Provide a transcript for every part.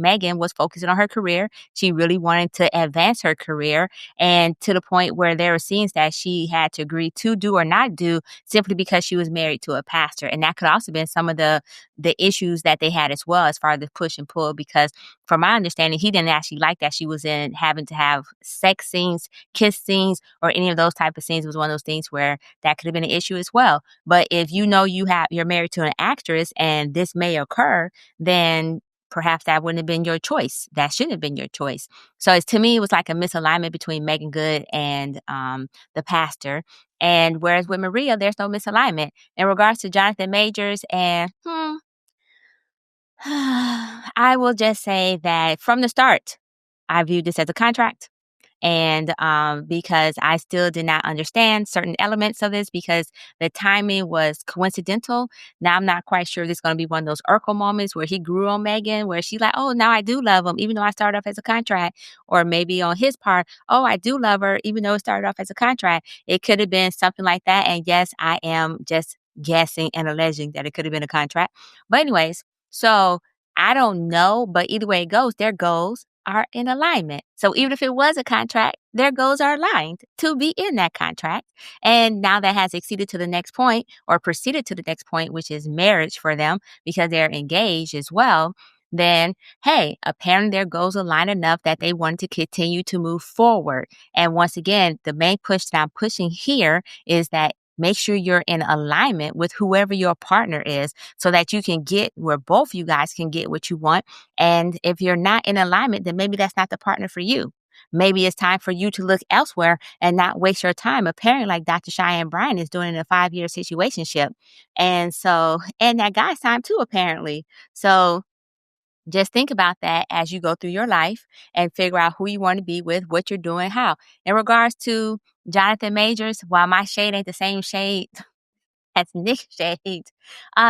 Megan was focusing on her career. She really wanted to advance her career, and to the point where there were scenes that she had to agree to do or not do simply because she was married to a pastor. And that could also been some of the issues that they had as well, as far as the push and pull, because from my understanding, he didn't actually like that she was in having to have sex scenes, kiss scenes, or any of those type of scenes. It was one of those things where that could have been an issue as well. But if you know you're married to an actress and this may occur, then perhaps that wouldn't have been your choice. That shouldn't have been your choice. So to me, it was like a misalignment between Megan Good and the pastor. And whereas with Maria, there's no misalignment. In regards to Jonathan Majors and I will just say that from the start, I viewed this as a contract. And because I still did not understand certain elements of this, because the timing was coincidental. Now I'm not quite sure if this is going to be one of those Urkel moments where he grew on Megan, where she's like, oh, now I do love him, even though I started off as a contract. Or maybe on his part, oh, I do love her, even though it started off as a contract. It could have been something like that. And yes, I am just guessing and alleging that it could have been a contract. But anyways, so I don't know, but either way it goes, their goals are in alignment. So even if it was a contract, their goals are aligned to be in that contract. And now that has exceeded to the next point, or proceeded to the next point, which is marriage for them, because they're engaged as well. Then, hey, apparently their goals align enough that they want to continue to move forward. And once again, the main push that I'm pushing here is that make sure you're in alignment with whoever your partner is, so that you can get where both you guys can get what you want. And if you're not in alignment, then maybe that's not the partner for you. Maybe it's time for you to look elsewhere and not waste your time, apparently like Dr. Cheyenne Bryan is doing in a 5-year situationship. And that guy's time too, apparently. So just think about that as you go through your life and figure out who you want to be with, what you're doing, how. In regards to Jonathan Majors, while my shade ain't the same shade as Nick's shade,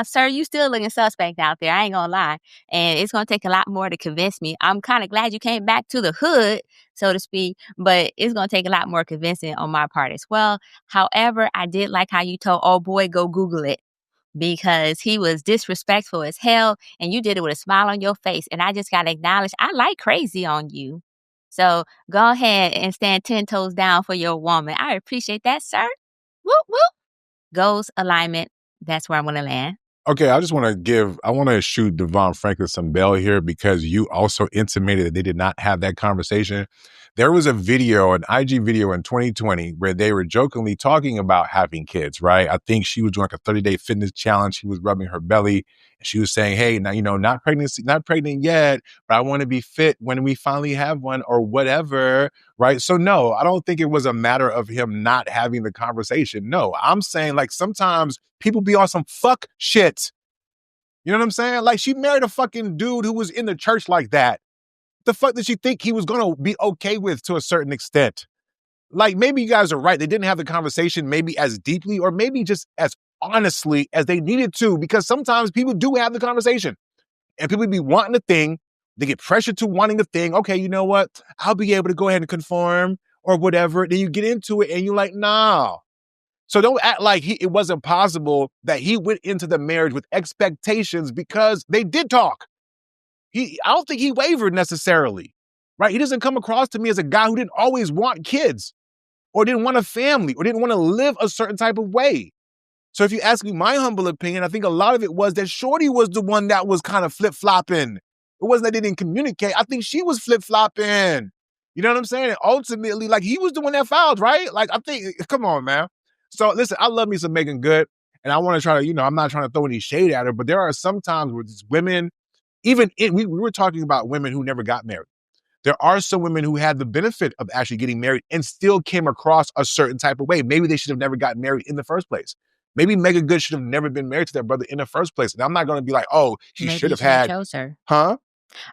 sir, you still looking suspect out there. I ain't gonna lie. And it's gonna take a lot more to convince me. I'm kind of glad you came back to the hood, so to speak, but it's gonna take a lot more convincing on my part as well. However, I did like how you told old boy, go Google it, because he was disrespectful as hell, and you did it with a smile on your face. And I just got to acknowledge, I like crazy on you. So go ahead and stand 10 toes down for your woman. I appreciate that, sir. Whoop, whoop. Goals, alignment. That's where I'm going to land. Okay, I want to shoot Devon Franklin some bail here, because you also intimated that they did not have that conversation. There was a video, an IG video in 2020, where they were jokingly talking about having kids, right? I think she was doing like a 30-day fitness challenge. She was rubbing her belly, and she was saying, hey, now, not pregnant yet, but I want to be fit when we finally have one, or whatever, right? So no, I don't think it was a matter of him not having the conversation. No, I'm saying, like, sometimes people be on some fuck shit. You know what I'm saying? Like, she married a fucking dude who was in the church like that. The fuck did she think he was going to be okay with, to a certain extent? Like, maybe you guys are right. They didn't have the conversation maybe as deeply, or maybe just as honestly as they needed to, because sometimes people do have the conversation and people be wanting the thing. They get pressured to wanting the thing. Okay, you know what? I'll be able to go ahead and conform or whatever. Then you get into it and you're like, nah. So don't act like it wasn't possible that he went into the marriage with expectations, because they did talk. I don't think he wavered necessarily, right? He doesn't come across to me as a guy who didn't always want kids, or didn't want a family, or didn't want to live a certain type of way. So if you ask me my humble opinion, I think a lot of it was that Shorty was the one that was kind of flip-flopping. It wasn't that they didn't communicate. I think she was flip-flopping. You know what I'm saying? And ultimately, like, he was the one that fouled, right? Like, I think, come on, man. So listen, I love me some Megan Good, and I want to try to, I'm not trying to throw any shade at her, but there are some times where these women, we were talking about women who never got married. There are some women who had the benefit of actually getting married and still came across a certain type of way. Maybe they should have never gotten married in the first place. Maybe Megan Good should have never been married to their brother in the first place. And I'm not going to be like, oh, he should have had. Chose her. Huh?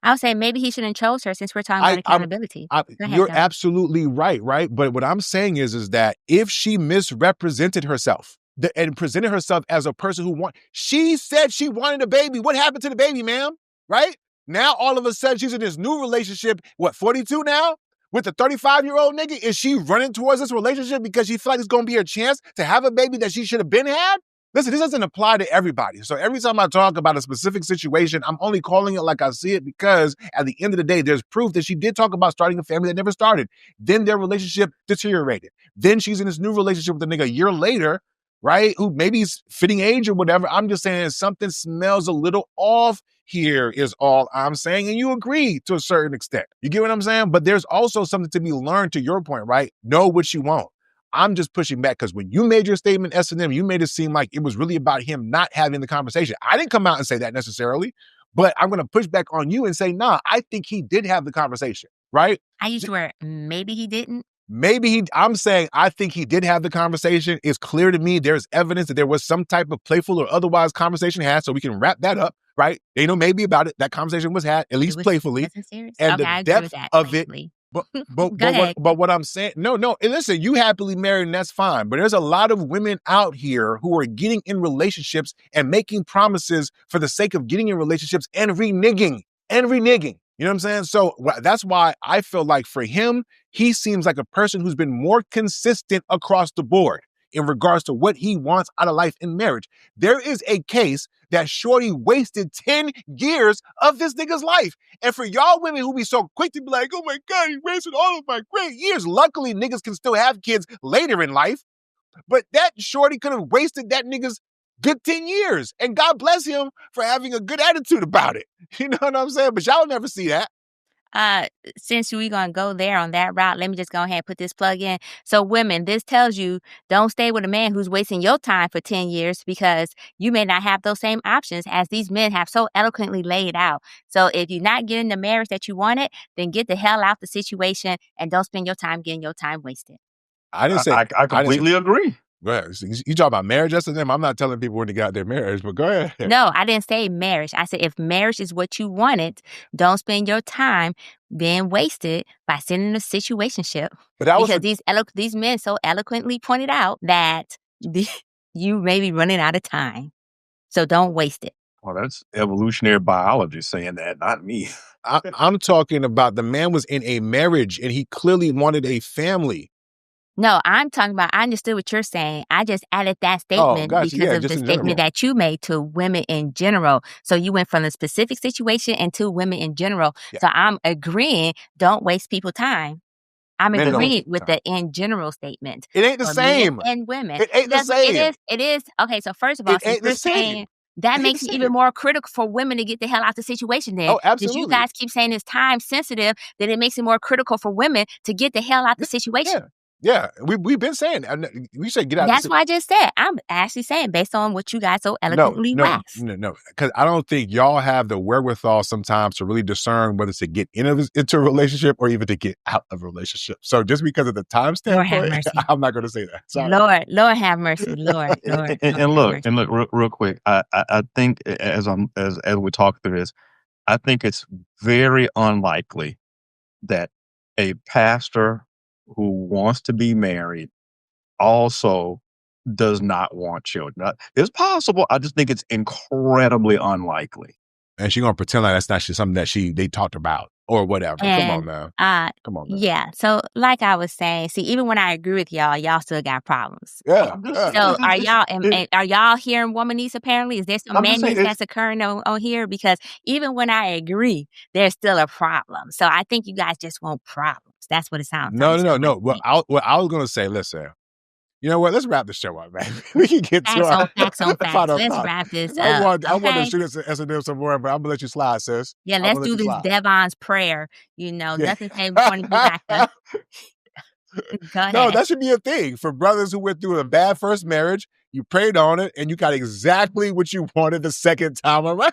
I'll say maybe he shouldn't chose her, since we're talking about accountability. You're absolutely right? But what I'm saying is that if she misrepresented herself and presented herself as a person who she said she wanted a baby. What happened to the baby, ma'am? Right? Now, all of a sudden, she's in this new relationship, 42 now? With a 35-year-old nigga? Is she running towards this relationship because she feels like it's going to be her chance to have a baby that she should have been had? Listen, this doesn't apply to everybody. So every time I talk about a specific situation, I'm only calling it like I see it because at the end of the day, there's proof that she did talk about starting a family that never started. Then their relationship deteriorated. Then she's in this new relationship with a nigga a year later, right? Who maybe is fitting age or whatever. I'm just saying something smells a little off here is all I'm saying. And you agree to a certain extent. You get what I'm saying? But there's also something to be learned to your point, right? Know what you want. I'm just pushing back because when you made your statement, S&M, you made it seem like it was really about him not having the conversation. I didn't come out and say that necessarily, but I'm going to push back on you and say, nah, I think he did have the conversation, right? I used to wear maybe he didn't. I'm saying I think he did have the conversation. It's clear to me there's evidence that there was some type of playful or otherwise conversation had, so we can wrap that up, right? They know maybe about it. That conversation was had, at least playfully. Wasn't serious? And Okay, the I agree with depth that. of Playfully. it. But Go ahead. what I'm saying, no, and listen, you happily married and that's fine. But there's a lot of women out here who are getting in relationships and making promises for the sake of getting in relationships and reneging. You know what I'm saying? So that's why I feel like for him, he seems like a person who's been more consistent across the board in regards to what he wants out of life in marriage. There is a case that Shorty wasted 10 years of this nigga's life. And for y'all women who be so quick to be like, oh my God, he wasted all of my great years. Luckily, niggas can still have kids later in life. But that Shorty could have wasted that nigga's good 10 years. And God bless him for having a good attitude about it. You know what I'm saying? But y'all never see that. Since we're going to go there on that route, let me just go ahead and put this plug in. So women, this tells you don't stay with a man who's wasting your time for 10 years because you may not have those same options as these men have so eloquently laid out. So if you're not getting the marriage that you wanted, then get the hell out the situation and don't spend your time getting your time wasted. I didn't say I completely agree. Go ahead. You talk about marriage, that's them. I'm not telling people when to get out their marriage, but go ahead. No, I didn't say marriage. I said if marriage is what you wanted, don't spend your time being wasted by sitting in a situationship. But that was because these men so eloquently pointed out that you may be running out of time. So don't waste it. Well, that's evolutionary biology saying that, not me. I'm talking about the man was in a marriage and he clearly wanted a family. No, I'm talking about, I understood what you're saying. I just added that statement because of the statement that you made to women in general. So you went from the specific situation and to women in general. Yeah. So I'm agreeing, don't waste people's time. I'm agreeing with the in general statement. It ain't the same. And women. It ain't the same. It is. Okay, so first of all, since you're saying that makes it even more critical for women to get the hell out of the situation then. Oh, absolutely. Because you guys keep saying it's time sensitive, then it makes it more critical for women to get the hell out of the situation. Yeah, we've been saying, we say get out. That's what I just said. I'm actually saying based on what you guys so eloquently waxed. No, because I don't think y'all have the wherewithal sometimes to really discern whether to get into a relationship or even to get out of a relationship. So just because of the time standpoint, I'm not going to say that. Sorry. Lord have mercy, Lord. And look, real quick. I think as we talk through this, I think it's very unlikely that a pastor who wants to be married also does not want children. It's possible. I just think it's incredibly unlikely. And she's going to pretend like that's not something that they talked about or whatever. Come on now. Come on now. Yeah. So like I was saying, see, even when I agree with y'all still got problems. Yeah. So are y'all hearing womanese apparently? Is there some madness that's occurring on here? Because even when I agree, there's still a problem. So I think you guys just want problems. That's what it sounds like. No. What I was going to say, listen, you know what? Let's wrap the show up, man. We can get facts to our facts. Let's wrap this up. I want to shoot S&M some more, but I'm going to let you slide, sis. Yeah, let's do this Devon's prayer. You know, nothing came before you back up. Go ahead. No, that should be a thing for brothers who went through a bad first marriage. You prayed on it, and you got exactly what you wanted the second time around.